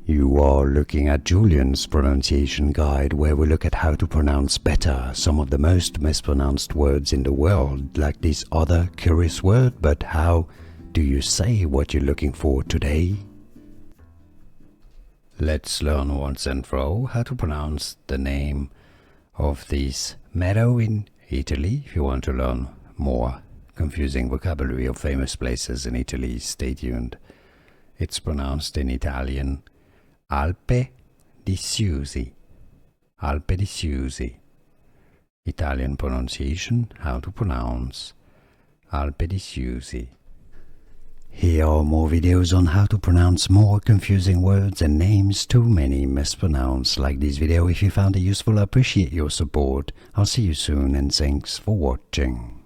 You are looking at Julian's pronunciation guide, where we look at how to pronounce better some of the most mispronounced words in the world, like this other curious word. But how do you say what you're looking for today? Let's learn once and for all how to pronounce the name of this meadow in Italy. If you want to learn more confusing vocabulary of famous places in Italy, stay tuned. It's pronounced in Italian Alpe di Siusi. Alpe di Siusi. Italian pronunciation, how to pronounce Alpe di Siusi. Here are more videos on how to pronounce more confusing words and names too many mispronounced. Like this video if you found it useful. I appreciate your support. I'll see you soon and thanks for watching.